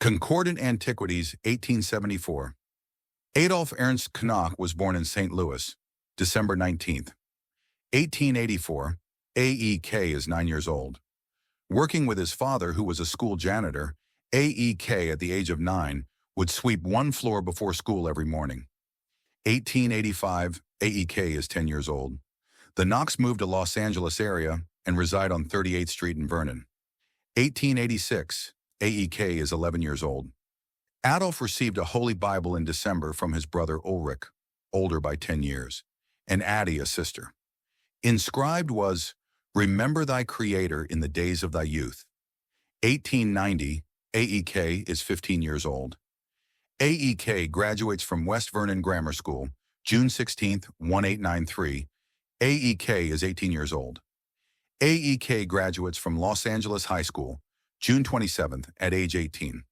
Concordant Antiquities, 1874. Adolf Ernst Knock was born in St. Louis, December 19, 1884. AEK is 9 years old. Working with his father, who was a school janitor, AEK at the age of 9 would sweep one floor before school every morning. 1885, AEK is 10 years old. The Knocks moved to Los Angeles area and reside on 38th Street in Vernon. 1886, AEK is 11 years old. Adolf received a Holy Bible in December from his brother Ulrich, older by 10 years, and Addie, a sister. Inscribed was, "Remember thy Creator in the days of thy youth." 1890, AEK is 15 years old. AEK graduates from West Vernon Grammar School, June 16, 1893. AEK is 18 years old. AEK graduates from Los Angeles High School, June 27th, at age 18.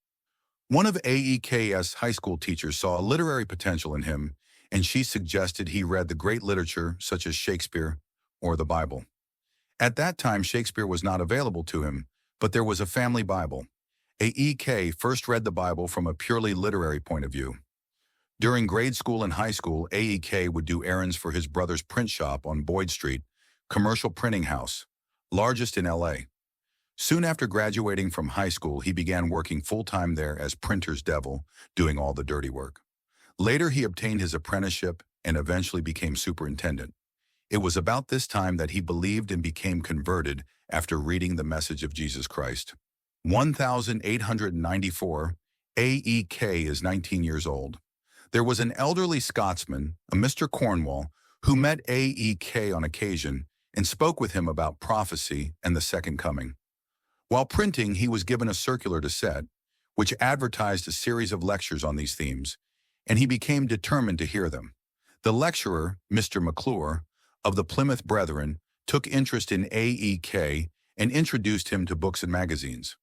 One of AEK's high school teachers saw a literary potential in him, and she suggested he read the great literature such as Shakespeare or the Bible. At that time, Shakespeare was not available to him, but there was a family Bible. AEK first read the Bible from a purely literary point of view. During grade school and high school, AEK would do errands for his brother's print shop on Boyd Street, commercial printing house, largest in LA. Soon after graduating from high school, he began working full-time there as printer's devil, doing all the dirty work. Later, he obtained his apprenticeship and eventually became superintendent. It was about this time that he believed and became converted after reading the message of Jesus Christ. 1894, AEK is 19 years old. There was an elderly Scotsman, a Mr. Cornwall, who met AEK on occasion and spoke with him about prophecy and the second coming. While printing, he was given a circular to set, which advertised a series of lectures on these themes, and he became determined to hear them. The lecturer, Mr. McClure, of the Plymouth Brethren, took interest in AEK and introduced him to books and magazines.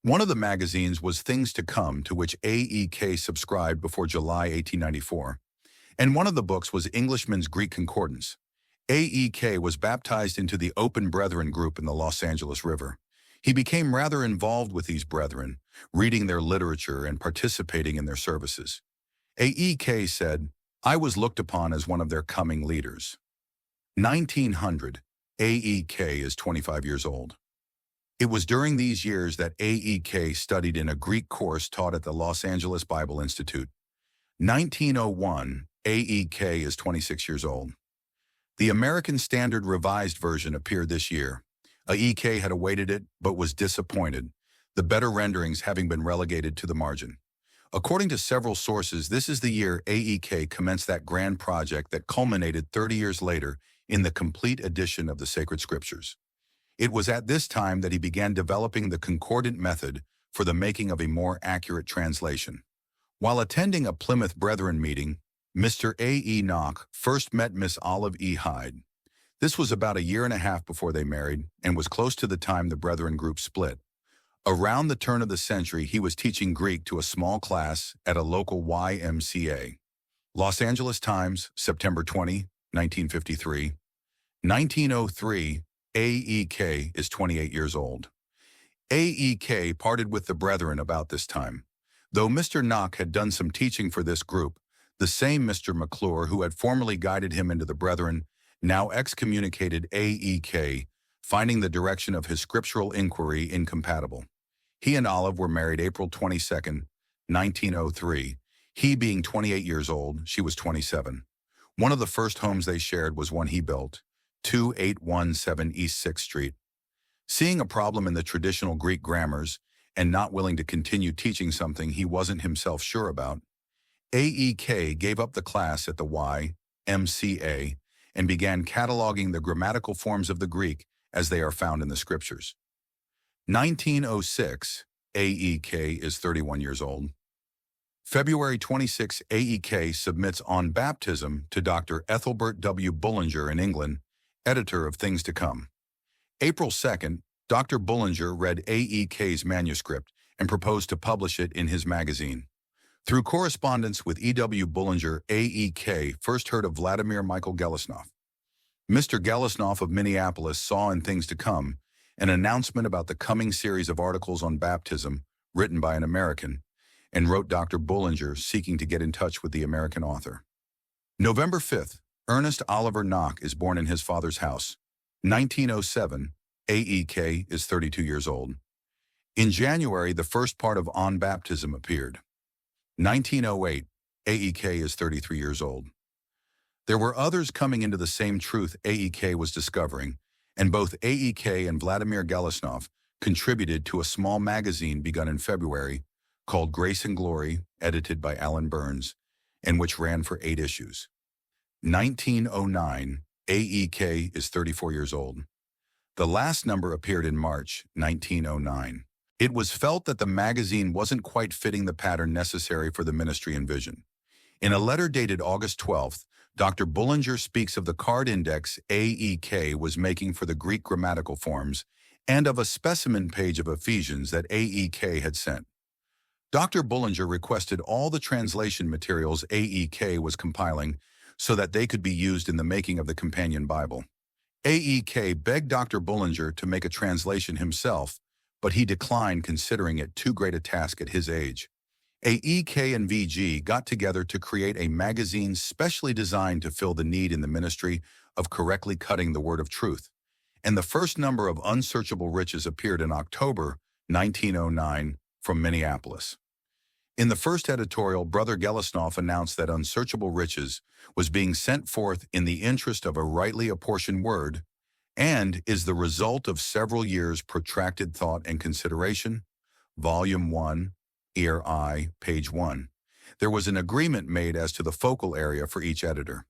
One of the magazines was Things to Come, to which AEK subscribed before July 1894, and one of the books was Englishman's Greek Concordance. AEK was baptized into the Open Brethren group in the Los Angeles River. He became rather involved with these brethren, reading their literature and participating in their services. AEK said, "I was looked upon as one of their coming leaders." 1900, AEK is 25 years old. It was during these years that AEK studied in a Greek course taught at the Los Angeles Bible Institute. 1901, AEK is 26 years old. The American Standard Revised Version appeared this year. AEK had awaited it, but was disappointed, the better renderings having been relegated to the margin. According to several sources, this is the year AEK commenced that grand project that culminated 30 years later in the complete edition of the Sacred Scriptures. It was at this time that he began developing the concordant method for the making of a more accurate translation. While attending a Plymouth Brethren meeting, Mr. A.E. Knock first met Miss Olive E. Hyde. This was about a year and a half before they married and was close to the time the Brethren group split. Around the turn of the century, he was teaching Greek to a small class at a local YMCA. Los Angeles Times, September 20, 1953. 1903, AEK is 28 years old. AEK parted with the Brethren about this time. Though Mr. Knock had done some teaching for this group, the same Mr. McClure who had formerly guided him into the Brethren now excommunicated AEK, finding the direction of his scriptural inquiry incompatible. He and Olive were married April 22, 1903, he being 28 years old, she was 27. One of the first homes they shared was one he built, 2817 East 6th Street. Seeing a problem in the traditional Greek grammars and not willing to continue teaching something he wasn't himself sure about, AEK gave up the class at the YMCA and began cataloging the grammatical forms of the Greek as they are found in the Scriptures. 1906, AEK is 31 years old. February 26, AEK submits On Baptism to Dr. Ethelbert W. Bullinger in England, editor of Things to Come. April 2nd, Dr. Bullinger read AEK's manuscript and proposed to publish it in his magazine. Through correspondence with E.W. Bullinger, AEK first heard of Vladimir Michael Gelesnoff. Mr. Gelesnoff of Minneapolis saw in Things to Come an announcement about the coming series of articles on baptism written by an American, and wrote Dr. Bullinger seeking to get in touch with the American author. November 5th, Ernest Oliver Knock is born in his father's house. 1907, AEK is 32 years old. In January, the first part of On Baptism appeared. 1908, AEK is 33 years old. There were others coming into the same truth AEK was discovering, and both AEK and Vladimir Gelesnov contributed to a small magazine begun in February called Grace and Glory, edited by Alan Burns, and which ran for 8 issues. 1909, AEK is 34 years old. The last number appeared in March 1909. It was felt that the magazine wasn't quite fitting the pattern necessary for the ministry and vision. In a letter dated August 12th, Dr. Bullinger speaks of the card index AEK was making for the Greek grammatical forms and of a specimen page of Ephesians that AEK had sent. Dr. Bullinger requested all the translation materials AEK was compiling so that they could be used in the making of the companion Bible. AEK begged Dr. Bullinger to make a translation himself, but he declined considering it too great a task at his age. AEK and VG got together to create a magazine specially designed to fill the need in the ministry of correctly cutting the word of truth, and the first number of Unsearchable Riches appeared in October 1909 from Minneapolis. In the first editorial, Brother Gelesnov announced that Unsearchable Riches was being sent forth in the interest of a rightly apportioned word and is the result of several years' protracted thought and consideration. Volume 1, Ear I, page 1. There was an agreement made as to the focal area for each editor.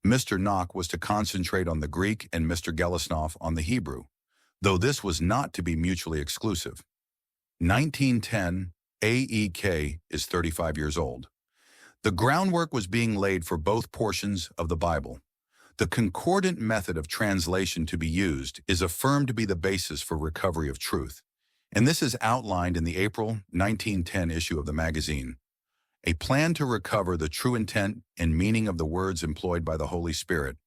Mr. Knock was to concentrate on the Greek and Mr. Gelesnov on the Hebrew, though this was not to be mutually exclusive. 1910, AEK is 35 years old. The groundwork was being laid for both portions of the Bible. The concordant method of translation to be used is affirmed to be the basis for recovery of truth, and this is outlined in the April 1910 issue of the magazine. A plan to recover the true intent and meaning of the words employed by the Holy Spirit.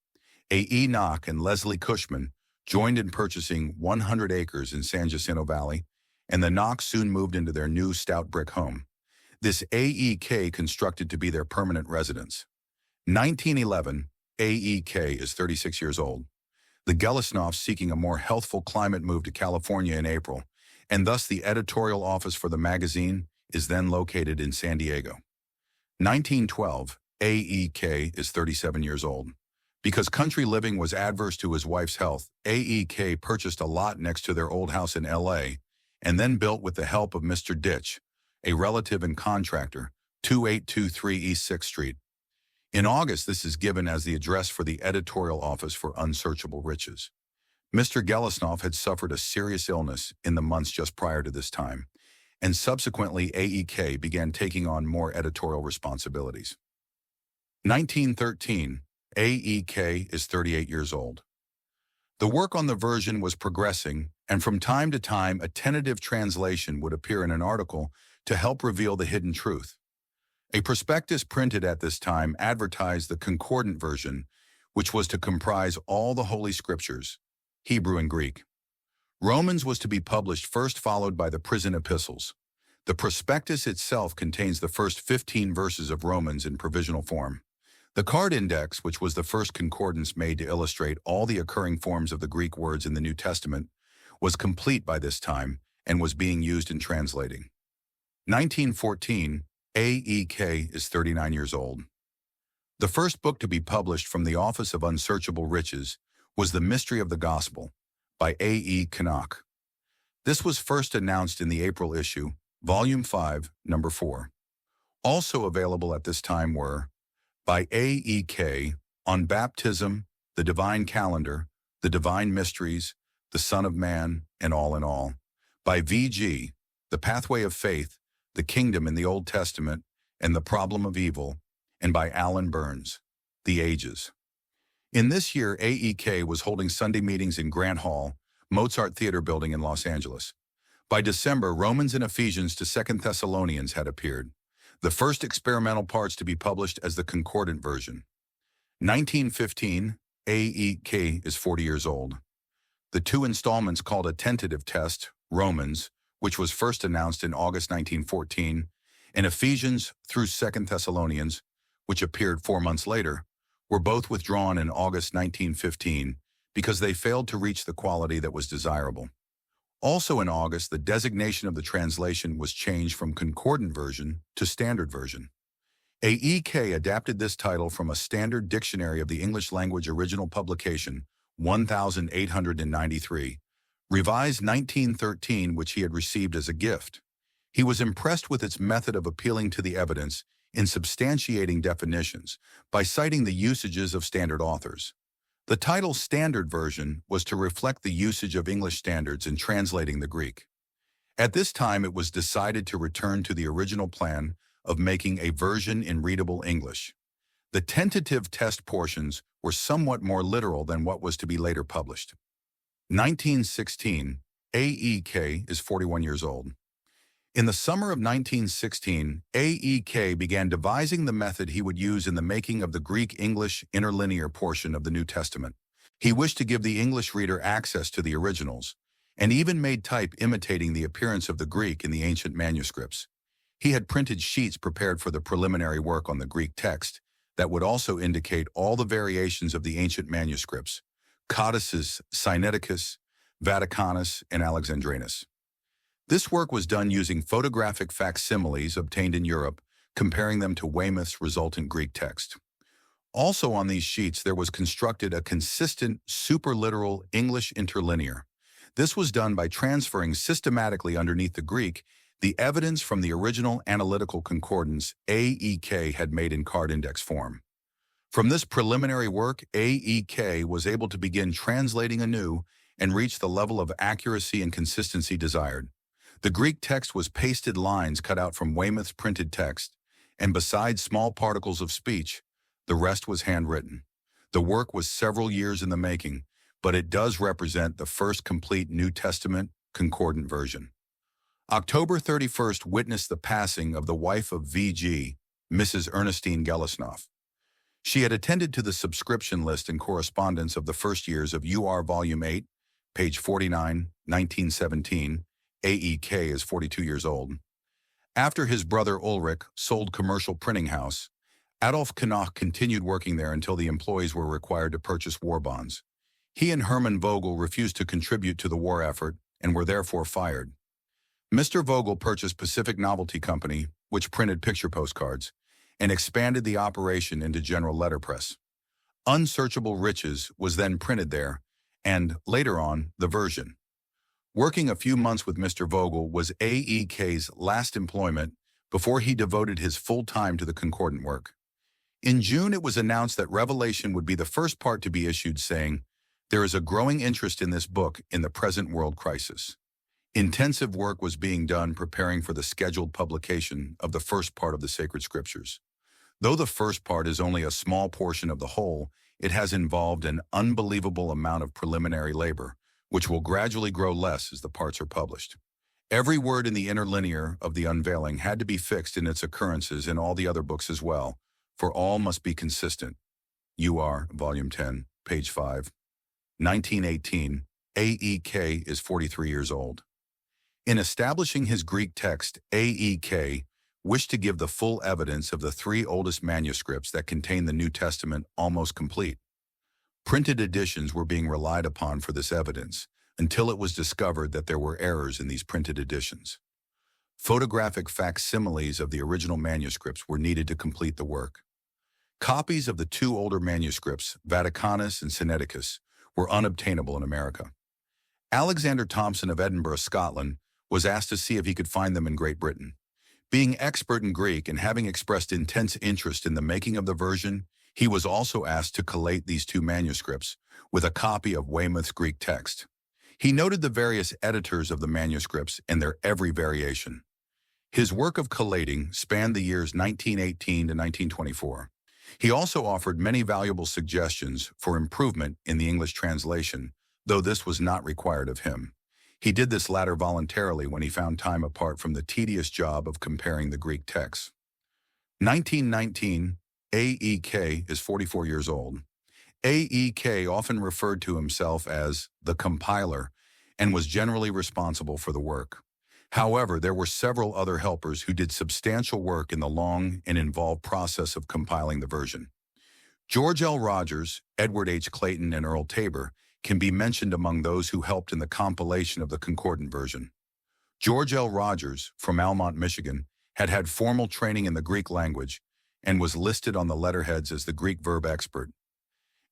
A. Knock and Leslie Cushman joined in purchasing 100 acres in San Jacinto Valley, and the Knocks soon moved into their new stout brick home. This AEK constructed to be their permanent residence. 1911, AEK is 36 years old. The Gelesnovs, seeking a more healthful climate, moved to California in April, and thus the editorial office for the magazine is then located in San Diego. 1912, AEK is 37 years old. Because country living was adverse to his wife's health, AEK purchased a lot next to their old house in L.A. and then built, with the help of Mr. Ditch, a relative and contractor, 2823 East 6th Street. In August, this is given as the address for the editorial office for Unsearchable Riches. Mr. Gelesnov had suffered a serious illness in the months just prior to this time, and subsequently AEK began taking on more editorial responsibilities. 1913, AEK is 38 years old. The work on the version was progressing, and from time to time a tentative translation would appear in an article to help reveal the hidden truth. A prospectus printed at this time advertised the Concordant version, which was to comprise all the Holy Scriptures, Hebrew and Greek. Romans was to be published first, followed by the prison epistles. The prospectus itself contains the first 15 verses of Romans in provisional form. The card index, which was the first concordance made to illustrate all the occurring forms of the Greek words in the New Testament, was complete by this time and was being used in translating. 1914, AEK is 39 years old. The first book to be published from the Office of Unsearchable Riches was The Mystery of the Gospel by A.E. Knock. This was first announced in the April issue, Volume 5, Number 4. Also available at this time were by AEK, On Baptism, The Divine Calendar, The Divine Mysteries, The Son of Man, and All in All. By VG, The Pathway of Faith, The Kingdom in the Old Testament, and The Problem of Evil, and by Alan Burns, The Ages. In this year, AEK was holding Sunday meetings in Grant Hall, Mozart Theater Building in Los Angeles. By December, Romans and Ephesians to 2 Thessalonians had appeared, the first experimental parts to be published as the Concordant version. 1915, AEK is 40 years old. The 2 installments called A Tentative Test, Romans, which was first announced in August 1914, and Ephesians through 2 Thessalonians, which appeared 4 months later, were both withdrawn in August 1915 because they failed to reach the quality that was desirable. Also in August, the designation of the translation was changed from Concordant Version to Standard Version. AEK adapted this title from a standard dictionary of the English language original publication, 1893, revised 1913, which he had received as a gift. He was impressed with its method of appealing to the evidence in substantiating definitions by citing the usages of standard authors. The title Standard Version was to reflect the usage of English standards in translating the Greek. At this time, it was decided to return to the original plan of making a version in readable English. The tentative test portions were somewhat more literal than what was to be later published. 1916, AEK is 41 years old. In the summer of 1916, AEK began devising the method he would use in the making of the Greek-English interlinear portion of the New Testament. He wished to give the English reader access to the originals, and even made type imitating the appearance of the Greek in the ancient manuscripts. He had printed sheets prepared for the preliminary work on the Greek text that would also indicate all the variations of the ancient manuscripts, Codices Sinaiticus, Vaticanus, and Alexandrinus. This work was done using photographic facsimiles obtained in Europe, comparing them to Weymouth's resultant Greek text. Also on these sheets there was constructed a consistent, superliteral English interlinear. This was done by transferring systematically underneath the Greek the evidence from the original analytical concordance AEK had made in card index form. From this preliminary work, AEK was able to begin translating anew and reach the level of accuracy and consistency desired. The Greek text was pasted lines cut out from Weymouth's printed text, and besides small particles of speech, the rest was handwritten. The work was several years in the making, but it does represent the first complete New Testament concordant version. October 31st witnessed the passing of the wife of V.G., Mrs. Ernestine Gelesnoff. She had attended to the subscription list and correspondence of the first years of UR Volume 8, page 49, 1917, AEK is 42 years old. After his brother Ulrich sold commercial printing house, Adolf Knoch continued working there until the employees were required to purchase war bonds. He and Hermann Vogel refused to contribute to the war effort and were therefore fired. Mr. Vogel purchased Pacific Novelty Company, which printed picture postcards, and expanded the operation into general letterpress. Unsearchable Riches was then printed there, and, later on, the version. Working a few months with Mr. Vogel was AEK's last employment before he devoted his full time to the concordant work. In June, it was announced that Revelation would be the first part to be issued, saying, "There is a growing interest in this book in the present world crisis." Intensive work was being done preparing for the scheduled publication of the first part of the sacred scriptures. Though the first part is only a small portion of the whole, it has involved an unbelievable amount of preliminary labor, which will gradually grow less as the parts are published. Every word in the interlinear of the unveiling had to be fixed in its occurrences in all the other books as well, for all must be consistent. UR, Volume 10, page 5. 1918, AEK is 43 years old. In establishing his Greek text, AEK wished to give the full evidence of the three oldest manuscripts that contain the New Testament almost complete. Printed editions were being relied upon for this evidence until it was discovered that there were errors in these printed editions. Photographic facsimiles of the original manuscripts were needed to complete the work. Copies of the two older manuscripts, Vaticanus and Sinaiticus, were unobtainable in America. Alexander Thomson of Edinburgh, Scotland, was asked to see if he could find them in Great Britain. Being expert in Greek and having expressed intense interest in the making of the version, he was also asked to collate these two manuscripts with a copy of Weymouth's Greek text. He noted the various editors of the manuscripts and their every variation. His work of collating spanned the years 1918 to 1924. He also offered many valuable suggestions for improvement in the English translation, though this was not required of him. He did this latter voluntarily when he found time apart from the tedious job of comparing the Greek texts. 1919, AEK is 44 years old. AEK often referred to himself as the compiler and was generally responsible for the work. However, there were several other helpers who did substantial work in the long and involved process of compiling the version. George L. Rogers, Edward H. Clayton, and Earl Tabor can be mentioned among those who helped in the compilation of the Concordant version. George L. Rogers, from Almont, Michigan, had formal training in the Greek language and was listed on the letterheads as the Greek verb expert.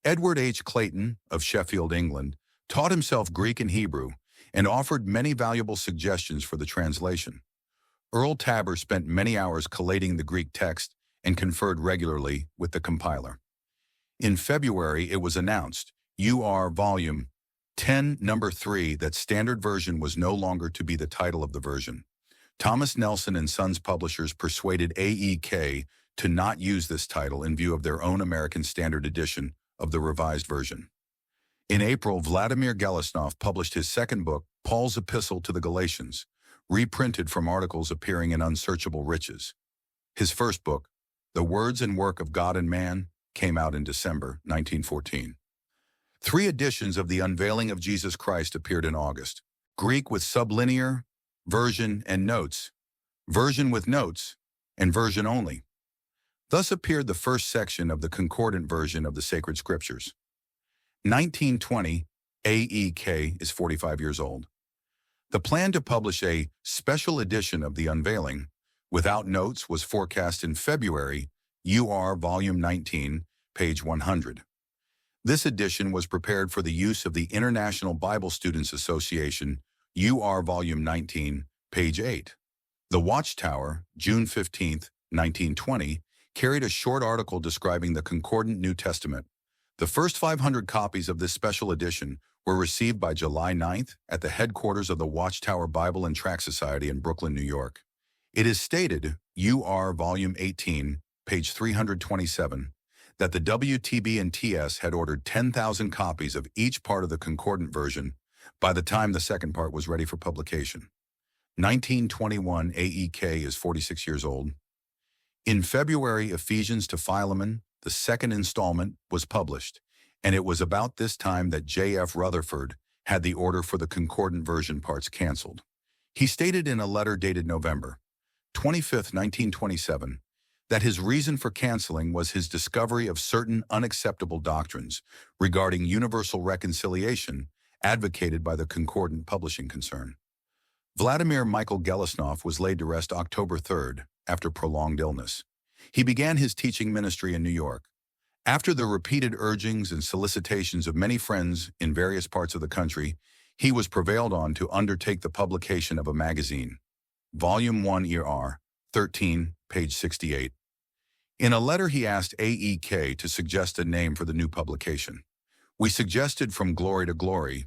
Edward H. Clayton, of Sheffield, England, taught himself Greek and Hebrew and offered many valuable suggestions for the translation. Earl Tabor spent many hours collating the Greek text and conferred regularly with the compiler. In February, it was announced, UR Volume 10, Number 3, that Standard Version was no longer to be the title of the version. Thomas Nelson and Sons publishers persuaded AEK to not use this title in view of their own American Standard Edition of the revised version. In April, Vladimir Gelesnov published his second book, Paul's Epistle to the Galatians, reprinted from articles appearing in Unsearchable Riches. His first book, The Words and Work of God and Man, came out in December 1914. 3 editions of The Unveiling of Jesus Christ appeared in August, Greek with sublinear, version and notes, version with notes, and version only. Thus appeared the first section of the Concordant version of the Sacred Scriptures. 1920, AEK is 45 years old. The plan to publish a special edition of The Unveiling without notes was forecast in February, UR Volume 19, page 100. This edition was prepared for the use of the International Bible Students Association, UR Volume 19, page 8. The Watchtower, June 15, 1920, carried a short article describing the Concordant New Testament. The first 500 copies of this special edition were received by July 9th at the headquarters of the Watchtower Bible and Tract Society in Brooklyn, New York. It is stated, UR Volume 18, page 327, that the WTB and TS had ordered 10,000 copies of each part of the Concordant version by the time the second part was ready for publication. 1921 AEK is 46 years old. In February, Ephesians to Philemon, the second installment, was published, and it was about this time that J.F. Rutherford had the order for the Concordant version parts canceled. He stated in a letter dated November 25, 1927, that his reason for canceling was his discovery of certain unacceptable doctrines regarding universal reconciliation advocated by the Concordant publishing concern. Vladimir Michael Gelesnov was laid to rest October 3rd after prolonged illness. He began his teaching ministry in New York. After the repeated urgings and solicitations of many friends in various parts of the country, he was prevailed on to undertake the publication of a magazine. Volume 1 ER 13, page 68. In a letter he asked AEK to suggest a name for the new publication. We suggested From Glory to Glory,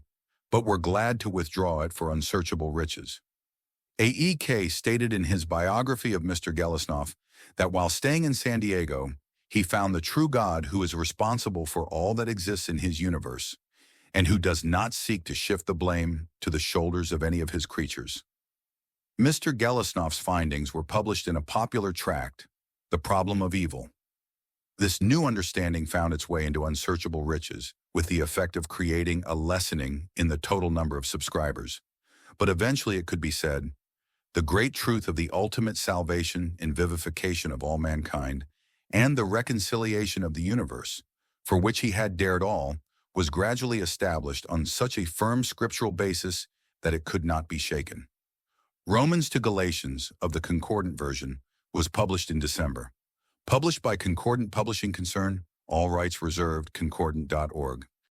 but were glad to withdraw it for Unsearchable Riches. AEK stated in his biography of Mr. Gelesnov that while staying in San Diego, he found the true God who is responsible for all that exists in his universe, and who does not seek to shift the blame to the shoulders of any of his creatures. Mr. Gelesnov's findings were published in a popular tract, The Problem of Evil. This new understanding found its way into Unsearchable Riches, with the effect of creating a lessening in the total number of subscribers. But eventually it could be said, the great truth of the ultimate salvation and vivification of all mankind, and the reconciliation of the universe, for which he had dared all, was gradually established on such a firm scriptural basis that it could not be shaken. Romans to Galatians of the Concordant version was published in December. Published by Concordant Publishing Concern, all rights reserved, concordant.org.